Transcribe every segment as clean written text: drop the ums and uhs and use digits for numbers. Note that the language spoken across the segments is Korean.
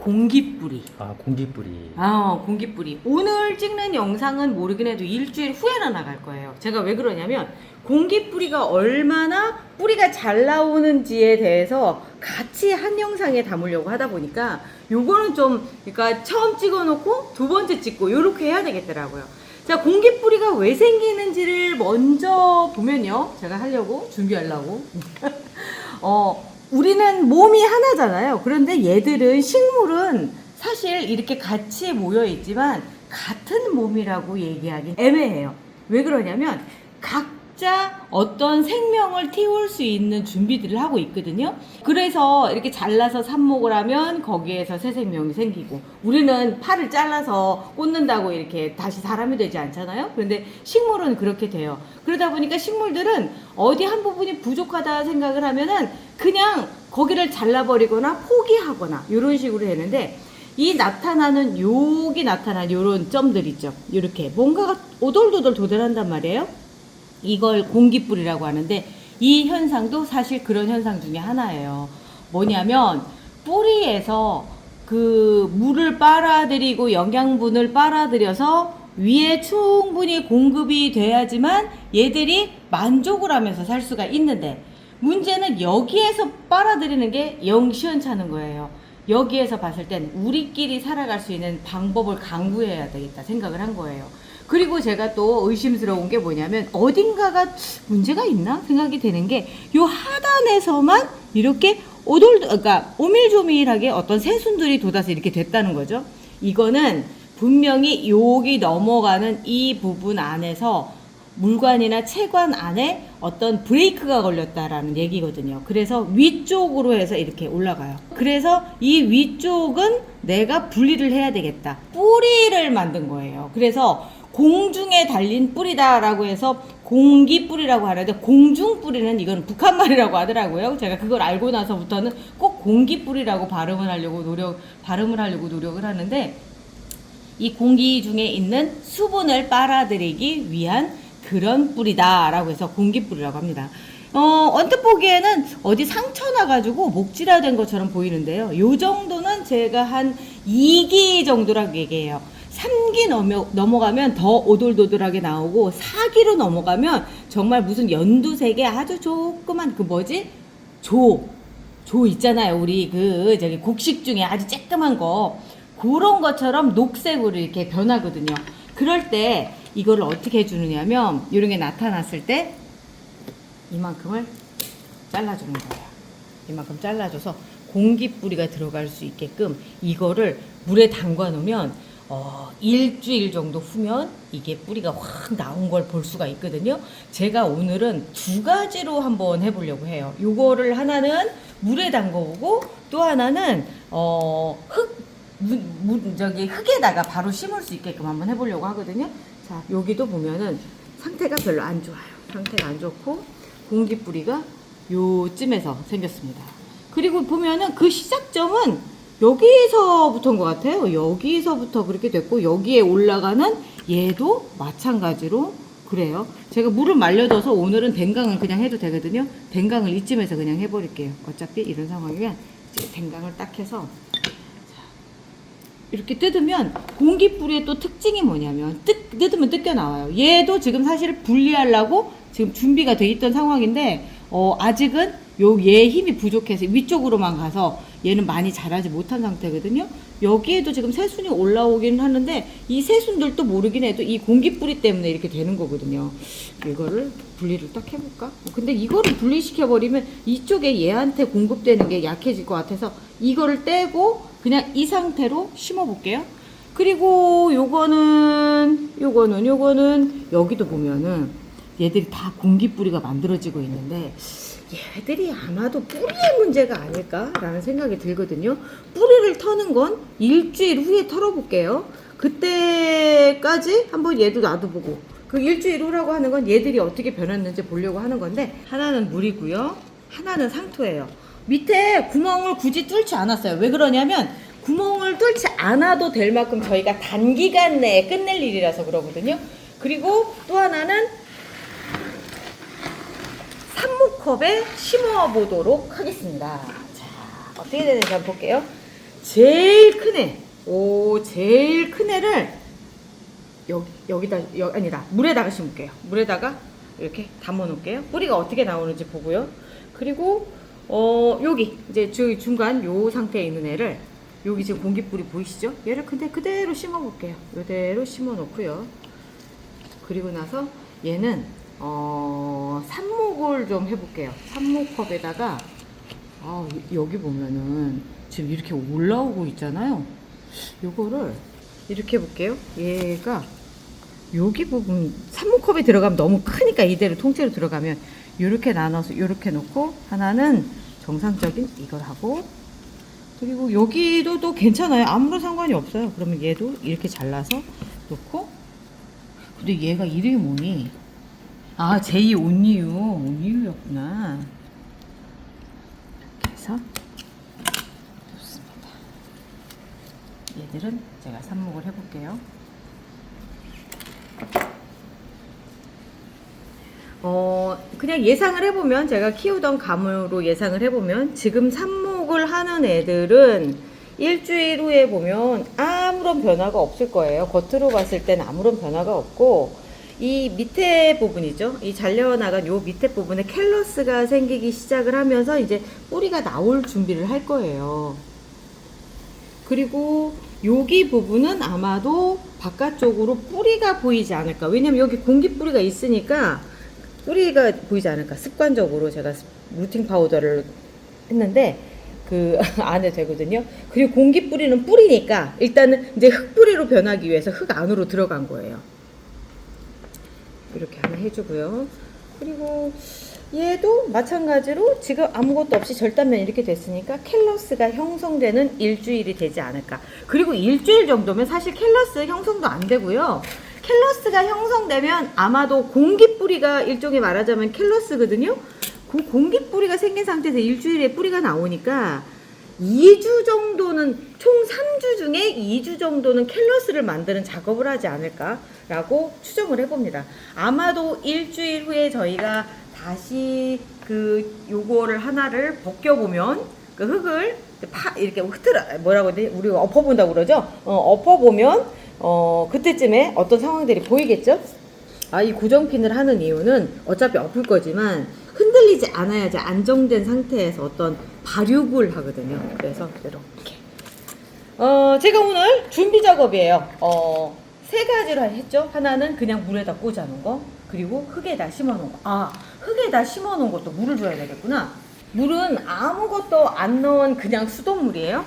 공기뿌리. 아, 공기뿌리. 공기뿌리. 오늘 찍는 영상은 모르긴 해도 일주일 후에나 나갈 거예요. 제가 왜 그러냐면 공기뿌리가 얼마나 뿌리가 잘 나오는지에 대해서 같이 한 영상에 담으려고 하다 보니까 요거는 좀 그러니까 처음 찍어놓고 두 번째 찍고 요렇게 해야 되겠더라고요. 자, 공기뿌리가 왜 생기는지를 먼저 보면요. 제가 하려고 준비하려고 우리는 몸이 하나잖아요. 그런데 얘들은 식물은 사실 이렇게 같이 모여 있지만 같은 몸이라고 얘기하기 애매해요. 왜 그러냐면 각자 어떤 생명을 틔울 수 있는 준비들을 하고 있거든요. 그래서 이렇게 잘라서 삽목을 하면 거기에서 새 생명이 생기고, 우리는 팔을 잘라서 꽂는다고 이렇게 다시 사람이 되지 않잖아요. 그런데 식물은 그렇게 돼요. 그러다 보니까 식물들은 어디 한 부분이 부족하다 생각을 하면은 그냥 거기를 잘라버리거나 포기하거나 이런 식으로 되는데, 이 나타나는 여기 나타난 요런 점들 있죠. 이렇게 뭔가가 오돌도돌 도달한단 말이에요. 이걸 공기뿌리라고 하는데, 이 현상도 사실 그런 현상 중에 하나예요. 뭐냐면 뿌리에서 그 물을 빨아들이고 영양분을 빨아들여서 위에 충분히 공급이 돼야지만 얘들이 만족을 하면서 살 수가 있는데, 문제는 여기에서 빨아들이는 게 영 시원찮은 거예요. 여기에서 봤을 땐 우리끼리 살아갈 수 있는 방법을 강구해야 되겠다 생각을 한 거예요. 그리고 제가 또 의심스러운 게 뭐냐면 어딘가가 문제가 있나 생각이 되는 게, 요 하단에서만 이렇게 그러니까 오밀조밀하게 어떤 새순들이 돋아서 이렇게 됐다는 거죠. 이거는 분명히 여기 넘어가는 이 부분 안에서 물관이나 체관 안에 어떤 브레이크가 걸렸다라는 얘기거든요. 그래서 위쪽으로 해서 이렇게 올라가요. 그래서 이 위쪽은 내가 분리를 해야 되겠다. 뿌리를 만든 거예요. 그래서 공중에 달린 뿌리다라고 해서 공기뿌리라고 하는데, 공중뿌리는 이건 북한말이라고 하더라고요. 제가 그걸 알고 나서부터는 꼭 공기뿌리라고 발음을 하려고 노력을 하는데, 이 공기 중에 있는 수분을 빨아들이기 위한 그런 뿌리다라고 해서 공기뿌리라고 합니다. 언뜻 보기에는 어디 상처 나가지고 목질화된 것처럼 보이는데요. 요 정도는 제가 한 2기 정도라고 얘기해요. 3기 넘어가면 더 오돌도돌하게 나오고, 4기로 넘어가면 정말 무슨 연두색의 아주 조그만 조 있잖아요. 우리 저기 곡식 중에 아주 쬐끄만 거, 그런 것처럼 녹색으로 이렇게 변하거든요. 그럴 때 이거를 어떻게 해주느냐면, 이런 게 나타났을 때 이만큼을 잘라주는 거예요. 이만큼 잘라줘서 공기뿌리가 들어갈 수 있게끔 이거를 물에 담가 놓으면 일주일 정도 후면 이게 뿌리가 확 나온 걸 볼 수가 있거든요. 제가 오늘은 두 가지로 한번 해보려고 해요. 요거를 하나는 물에 담궈보고, 또 하나는 흙에다가 바로 심을 수 있게끔 한번 해보려고 하거든요. 자, 여기도 보면은 상태가 별로 안 좋아요. 상태가 안 좋고 공기뿌리가 요쯤에서 생겼습니다. 그리고 보면은 그 시작점은 여기서부터인 것 같아요. 여기서부터 그렇게 됐고, 여기에 올라가는 얘도 마찬가지로 그래요. 제가 물을 말려줘서 오늘은 댕강을 그냥 해도 되거든요. 댕강을 이쯤에서 그냥 해버릴게요. 어차피 이런 상황이면 이제 댕강을 딱 해서 이렇게 뜯으면, 공기뿌리의 또 특징이 뭐냐면 뜯으면 뜯겨 나와요. 얘도 지금 사실 분리하려고 지금 준비가 돼 있던 상황인데 아직은 얘 힘이 부족해서 위쪽으로만 가서 얘는 많이 자라지 못한 상태거든요. 여기에도 지금 새순이 올라오긴 하는데, 이 새순들도 모르긴 해도 이 공기뿌리 때문에 이렇게 되는 거거든요. 이거를 분리를 딱 해볼까? 근데 이거를 분리시켜버리면 이쪽에 얘한테 공급되는 게 약해질 것 같아서 이거를 떼고 그냥 이 상태로 심어 볼게요. 그리고 요거는 여기도 보면은 얘들이 다 공기뿌리가 만들어지고 있는데, 얘들이 아마도 뿌리의 문제가 아닐까라는 생각이 들거든요. 뿌리를 터는 건 일주일 후에 털어볼게요. 그때까지 한번 얘도 놔둬보고, 그 일주일 후라고 하는 건 얘들이 어떻게 변했는지 보려고 하는 건데, 하나는 물이고요, 하나는 상토예요. 밑에 구멍을 굳이 뚫지 않았어요. 왜 그러냐면 구멍을 뚫지 않아도 될 만큼 저희가 단기간 내에 끝낼 일이라서 그러거든요. 그리고 또 하나는 삽목컵에 심어 보도록 하겠습니다. 자, 어떻게 되는지 한번 볼게요. 제일 큰 애, 제일 큰 애를 여기다, 아니다, 물에다가 심을게요. 물에다가 이렇게 담아 놓을게요. 뿌리가 어떻게 나오는지 보고요. 그리고 여기 이제 중간 요 상태에 있는 애를, 여기 지금 공기뿌리 보이시죠? 얘를 근데 그대로 심어 볼게요. 이대로 심어 놓고요. 그리고 나서 얘는 삽목을 좀 해볼게요. 삽목컵에다가 여기 보면은 지금 이렇게 올라오고 있잖아요. 요거를 이렇게 해볼게요. 얘가 여기 부분 삽목컵에 들어가면 너무 크니까 이대로 통째로 들어가면 이렇게 나눠서 이렇게 놓고, 하나는 정상적인 이걸 하고, 그리고 여기도 또 괜찮아요. 아무런 상관이 없어요. 그러면 얘도 이렇게 잘라서 놓고. 근데 얘가 이름이 뭐니? 제2 온니유였구나. 이렇게 해서 좋습니다. 얘들은 제가 삽목을 해볼게요. 그냥 예상을 해보면, 제가 키우던 감으로 예상을 해보면, 지금 삽목을 하는 애들은 일주일 후에 보면 아무런 변화가 없을 거예요. 겉으로 봤을 땐 아무런 변화가 없고, 이 밑에 부분이죠. 이 잘려나간 요 밑에 부분에 캘러스가 생기기 시작을 하면서 이제 뿌리가 나올 준비를 할 거예요. 그리고 여기 부분은 아마도 바깥쪽으로 뿌리가 보이지 않을까. 왜냐면 여기 공기뿌리가 있으니까 뿌리가 보이지 않을까. 습관적으로 제가 루팅 파우더를 했는데 그 안에 되거든요. 그리고 공기뿌리는 뿌리니까 일단은 이제 흙뿌리로 변하기 위해서 흙 안으로 들어간 거예요. 이렇게 하나 해주고요. 그리고 얘도 마찬가지로 지금 아무것도 없이 절단면 이렇게 됐으니까 캘러스가 형성되는 일주일이 되지 않을까. 그리고 일주일 정도면 사실 캘러스 형성도 안 되고요. 캘러스가 형성되면 아마도 공기뿌리가 일종의 말하자면 캘러스거든요. 그 공기뿌리가 생긴 상태에서 일주일에 뿌리가 나오니까 2주 정도는, 총 3주 중에 2주 정도는 캘러스를 만드는 작업을 하지 않을까라고 추정을 해봅니다. 아마도 일주일 후에 저희가 다시 요거를 하나를 벗겨보면, 그 흙을 이렇게 뭐라고 해야 돼? 우리가 엎어본다고 그러죠? 엎어보면, 그때쯤에 어떤 상황들이 보이겠죠? 이 고정핀을 하는 이유는 어차피 엎을 거지만 흔들리지 않아야지 안정된 상태에서 어떤 발육을 하거든요. 그래서 이렇게. 제가 오늘 준비 작업이에요. 3가지로 했죠. 하나는 그냥 물에다 꽂아 놓은 거, 그리고 흙에다 심어 놓은 거. 흙에다 심어 놓은 것도 물을 줘야 되겠구나. 물은 아무것도 안 넣은 그냥 수돗물이에요.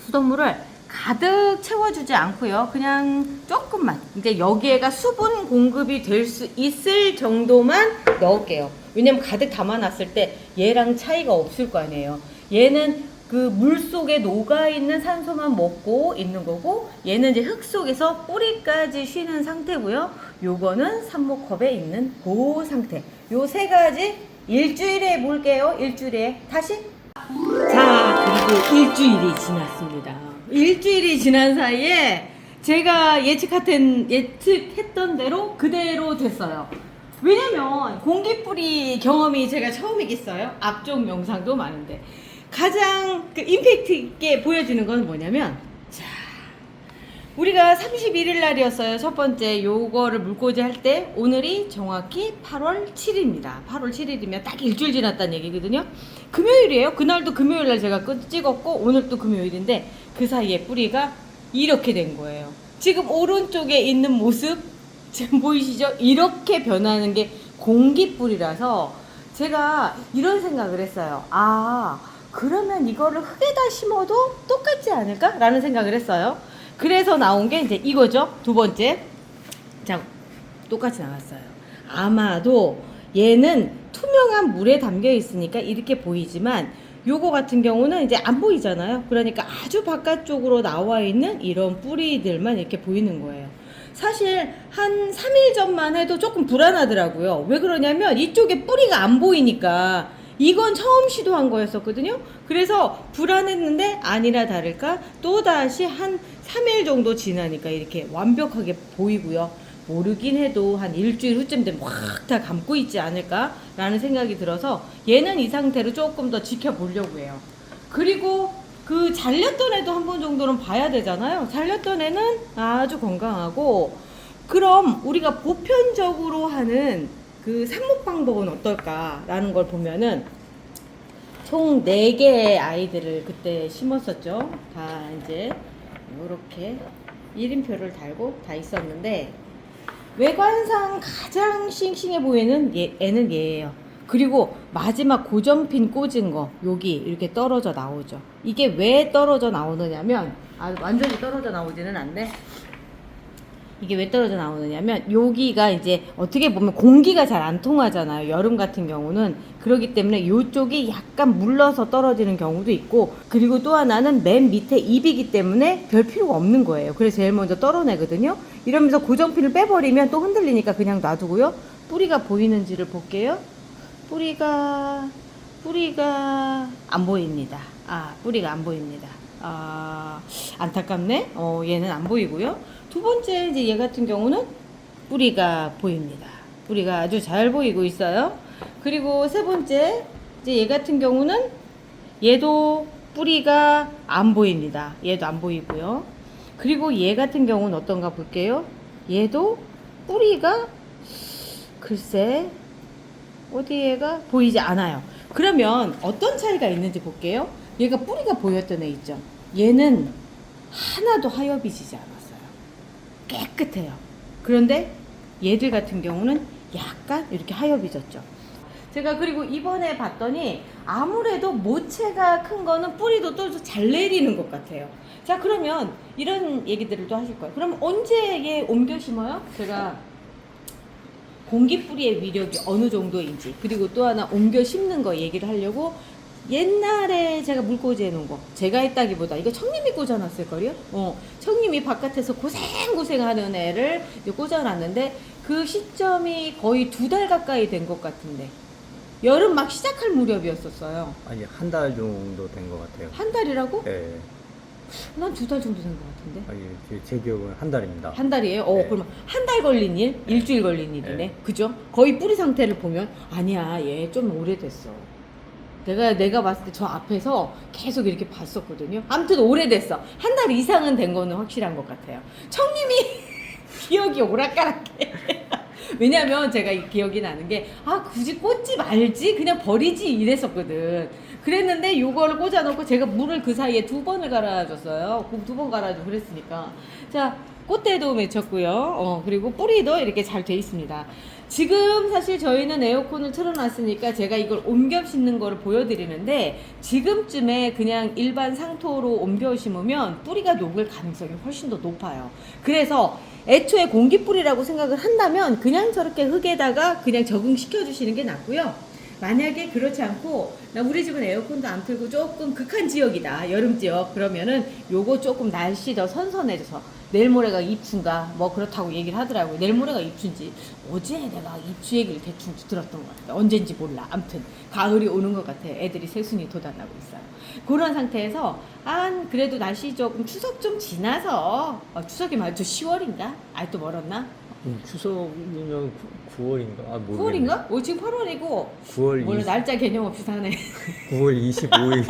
수돗물을 가득 채워주지 않고요. 그냥 조금만. 이제 여기에가 수분 공급이 될 수 있을 정도만 넣을게요. 왜냐면 가득 담아놨을 때 얘랑 차이가 없을 거 아니에요. 얘는 그 물 속에 녹아있는 산소만 먹고 있는 거고, 얘는 이제 흙 속에서 뿌리까지 쉬는 상태고요. 요거는 삽목컵에 있는 그 상태. 요 3가지 일주일에 해볼게요. 일주일에 다시. 자, 그리고 일주일이 지났습니다. 일주일이 지난 사이에 제가 예측했던 대로 그대로 됐어요. 왜냐면 공기뿌리 경험이 제가 처음이겠어요. 앞쪽 영상도 많은데 가장 임팩트 있게 보여주는 건 뭐냐면, 자, 우리가 31일 날이었어요. 첫 번째 요거를 물꽂이 할 때. 오늘이 정확히 8월 7일입니다. 8월 7일이면 딱 일주일 지났다는 얘기거든요. 금요일이에요. 그날도 금요일 날 제가 찍었고, 오늘 또 금요일인데 그 사이에 뿌리가 이렇게 된 거예요. 지금 오른쪽에 있는 모습 지금 보이시죠? 이렇게 변하는 게 공기뿌리라서 제가 이런 생각을 했어요. 그러면 이거를 흙에다 심어도 똑같지 않을까? 라는 생각을 했어요. 그래서 나온 게 이제 이거죠. 2번째. 자, 똑같이 나왔어요. 아마도 얘는 투명한 물에 담겨 있으니까 이렇게 보이지만, 요거 같은 경우는 이제 안 보이잖아요. 그러니까 아주 바깥쪽으로 나와 있는 이런 뿌리들만 이렇게 보이는 거예요. 사실 한 3일 전만 해도 조금 불안하더라고요. 왜 그러냐면 이쪽에 뿌리가 안 보이니까. 이건 처음 시도한 거였었거든요. 그래서 불안했는데 아니나 다를까 또다시 한 3일 정도 지나니까 이렇게 완벽하게 보이고요. 모르긴 해도 한 일주일 후쯤 되면 확 다 감고 있지 않을까 라는 생각이 들어서 얘는 이 상태로 조금 더 지켜보려고 해요. 그리고 그 잘렸던 애도 한 번 정도는 봐야 되잖아요. 잘렸던 애는 아주 건강하고, 그럼 우리가 보편적으로 하는 그 삽목 방법은 어떨까라는 걸 보면은 총 4개의 아이들을 그때 심었었죠. 다 이제 이렇게 1인표를 달고 다 있었는데, 외관상 가장 싱싱해 보이는 애는 얘예요. 그리고 마지막 고정핀 꽂은 거 여기 이렇게 떨어져 나오죠. 이게 왜 떨어져 나오느냐면, 완전히 떨어져 나오지는 않네. 이게 왜 떨어져 나오느냐면, 여기가 이제 어떻게 보면 공기가 잘 안 통하잖아요, 여름 같은 경우는. 그렇기 때문에 이쪽이 약간 물러서 떨어지는 경우도 있고, 그리고 또 하나는 맨 밑에 잎이기 때문에 별 필요가 없는 거예요. 그래서 제일 먼저 떨어내거든요. 이러면서 고정핀을 빼버리면 또 흔들리니까 그냥 놔두고요. 뿌리가 보이는지를 볼게요. 뿌리가 안 보입니다. 뿌리가 안 보입니다. 안타깝네. 얘는 안 보이고요. 두 번째, 이제 얘 같은 경우는 뿌리가 보입니다. 뿌리가 아주 잘 보이고 있어요. 그리고 세 번째, 이제 얘 같은 경우는 얘도 뿌리가 안 보입니다. 얘도 안 보이고요. 그리고 얘 같은 경우는 어떤가 볼게요. 얘도 뿌리가 글쎄 어디에가 보이지 않아요. 그러면 어떤 차이가 있는지 볼게요. 얘가 뿌리가 보였던 애 있죠. 얘는 하나도 하엽이지지 않았어요. 깨끗해요. 그런데 얘들 같은 경우는 약간 이렇게 하엽이졌죠. 제가 그리고 이번에 봤더니 아무래도 모체가 큰 거는 뿌리도 또 잘 내리는 것 같아요. 자, 그러면 이런 얘기들을 또 하실 거예요. 그럼 언제 얘 옮겨 심어요? 제가 공기뿌리의 위력이 어느 정도인지, 그리고 또 하나 옮겨 심는 거 얘기를 하려고, 옛날에 제가 물 꽂아 놓은 거 제가 했다기보다 이거 청님이 꽂아 놨을걸요? 청님이 바깥에서 고생하는 애를 꽂아 놨는데, 그 시점이 거의 2달 가까이 된 것 같은데, 여름 막 시작할 무렵이었었어요. 아니, 한 달 정도 된 것 같아요. 한 달이라고? 네. 난 2달 정도 된 것 같은데. 아니, 제 기억은 한 달입니다. 한 달이에요? 네. 그러면 한 달 걸린 일? 일주일 걸린 일이네. 네. 그죠? 거의 뿌리 상태를 보면, 아니야, 얘 좀 오래됐어. 내가 봤을 때 저 앞에서 계속 이렇게 봤었거든요. 아무튼 오래됐어. 한 달 이상은 된 거는 확실한 것 같아요. 청님이 기억이 오락가락해. 왜냐면 제가 이 기억이 나는 게, 굳이 꽂지 말지, 그냥 버리지 이랬었거든. 그랬는데 요거를 꽂아놓고 제가 물을 그 사이에 2번을 갈아줬어요. 2번 갈아주고 그랬으니까. 자, 꽃대도 맺혔고요. 그리고 뿌리도 이렇게 잘 돼 있습니다. 지금 사실 저희는 에어컨을 틀어놨으니까 제가 이걸 옮겨 심는 거를 보여드리는데, 지금쯤에 그냥 일반 상토로 옮겨 심으면 뿌리가 녹을 가능성이 훨씬 더 높아요. 그래서 애초에 공기뿌리라고 생각을 한다면 그냥 저렇게 흙에다가 그냥 적응시켜 주시는 게 낫고요. 만약에 그렇지 않고, 나 우리 집은 에어컨도 안 틀고 조금 극한 지역이다, 여름 지역, 그러면은 요거 조금 날씨 더 선선해져서, 내일 모레가 입춘가 뭐 그렇다고 얘기를 하더라고요. 내일 모레가 입춘지, 어제 내가 입추 얘기를 대충 들었던 것 같아요. 언젠지 몰라. 아무튼 가을이 오는 것 같아요. 애들이 새순이 돋아나고 있어요. 그런 상태에서 그래도 날씨 조금 추석 좀 지나서, 추석이 말이죠, 10월인가? 또 멀었나? 추석이면 9월인가? 9월인가? 지금 8월이고 9월 원래 날짜 개념 없이 사네. 9월 25일.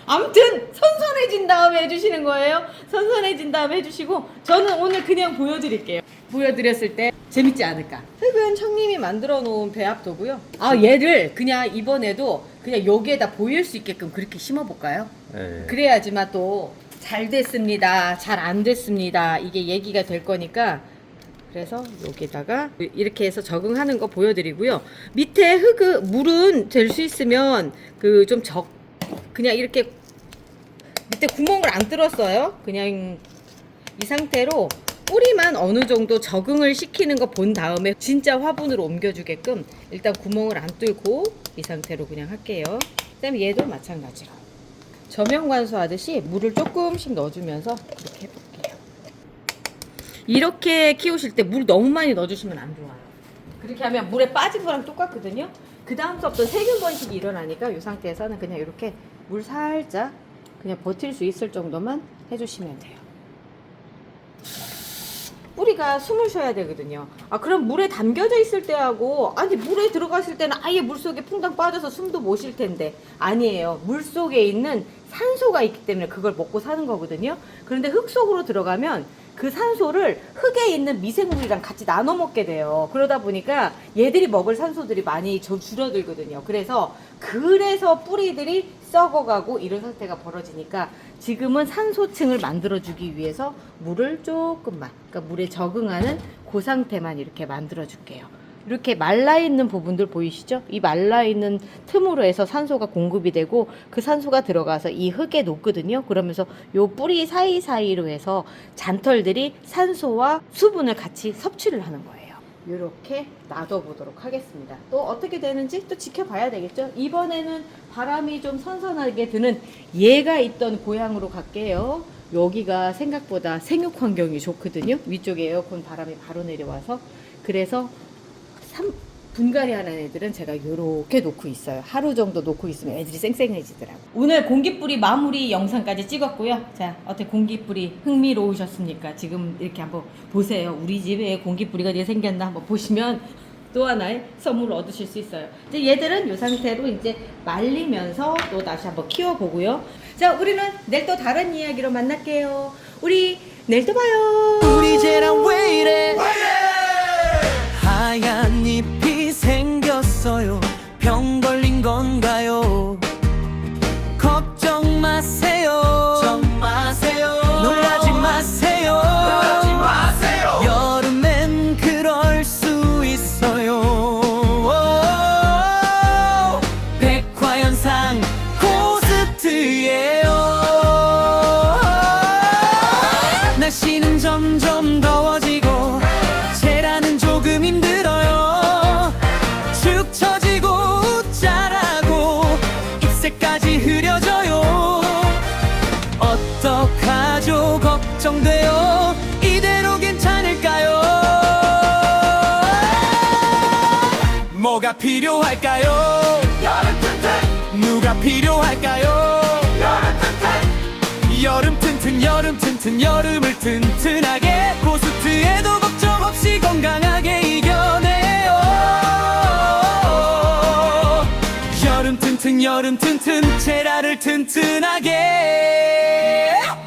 아무튼 선선해진 다음에 해주시는 거예요. 선선해진 다음에 해주시고, 저는 오늘 그냥 보여드릴게요. 보여드렸을 때 재밌지 않을까. 흙은 청님이 만들어 놓은 배합도고요. 얘를 그냥 이번에도 그냥 여기에다 보일 수 있게끔 그렇게 심어볼까요? 네. 그래야지만 또 잘 됐습니다, 잘 안 됐습니다, 이게 얘기가 될 거니까. 그래서 여기다가 이렇게 해서 적응하는 거 보여드리고요. 밑에 물은 될 수 있으면 그냥 이렇게 밑에 구멍을 안 뚫었어요. 그냥 이 상태로 뿌리만 어느 정도 적응을 시키는 거 본 다음에 진짜 화분으로 옮겨주게끔 일단 구멍을 안 뚫고 이 상태로 그냥 할게요. 그 다음에 얘도 마찬가지로 저명 관수하듯이 물을 조금씩 넣어주면서 그렇게 해볼게요. 이렇게 키우실 때 물 너무 많이 넣어주시면 안 좋아요. 그렇게 하면 물에 빠진 거랑 똑같거든요. 그 다음부터 세균 번식이 일어나니까 이 상태에서는 그냥 이렇게 물 살짝 그냥 버틸 수 있을 정도만 해주시면 돼요. 뿌리가 숨을 쉬어야 되거든요. 아, 그럼 물에 담겨져 있을 때하고, 아니, 물에 들어갔을 때는 아예 물속에 풍덩 빠져서 숨도 못 쉴 텐데. 아니에요. 물속에 있는 산소가 있기 때문에 그걸 먹고 사는 거거든요. 그런데 흙 속으로 들어가면 그 산소를 흙에 있는 미생물이랑 같이 나눠 먹게 돼요. 그러다 보니까 얘들이 먹을 산소들이 많이 줄어들거든요. 그래서 뿌리들이 썩어가고 이런 상태가 벌어지니까 지금은 산소층을 만들어주기 위해서 물을 조금만, 그러니까 물에 적응하는 그 상태만 이렇게 만들어줄게요. 이렇게 말라있는 부분들 보이시죠? 이 말라있는 틈으로 해서 산소가 공급이 되고 그 산소가 들어가서 이 흙에 녹거든요. 그러면서 요 뿌리 사이사이로 해서 잔털들이 산소와 수분을 같이 섭취를 하는 거예요. 이렇게 놔둬보도록 하겠습니다. 또 어떻게 되는지 또 지켜봐야 되겠죠? 이번에는 바람이 좀 선선하게 드는 얘가 있던 고향으로 갈게요. 여기가 생각보다 생육 환경이 좋거든요. 위쪽에 에어컨 바람이 바로 내려와서. 그래서 분갈이 하는 애들은 제가 이렇게 놓고 있어요. 하루 정도 놓고 있으면 애들이 쌩쌩해지더라고요. 오늘 공기뿌리 마무리 영상까지 찍었고요. 자, 어때 공기뿌리 흥미로우셨습니까? 지금 이렇게 한번 보세요. 우리 집에 공기뿌리가 이렇게 생겼나 한번 보시면 또 하나의 선물을 얻으실 수 있어요. 이제 얘들은 이 상태로 이제 말리면서 또 다시 한번 키워보고요. 자, 우리는 내일 또 다른 이야기로 만날게요. 우리 내일 또 봐요. 우리 쟤랑 왜 이래 하얀 잎이 생겼어요. 병 걸린 건가요? 걱정 마세요. 놀라지 마세요. 여름엔 그럴 수 있어요. 백화현상 고스트예요. 날씨는 점점 더워지고 재라는 조금 힘들어요. 축 처지고 자라고 잎새까지 흐려져요. 어떡하죠 걱정돼요. 이대로 괜찮을까요? 뭐가 필요할까요? 누가 필요할까요? 여름 튼튼 여름을 튼튼하게 고스트에도 걱정 없이 건강하게 이겨내요. 여름 튼튼 재라를 튼튼하게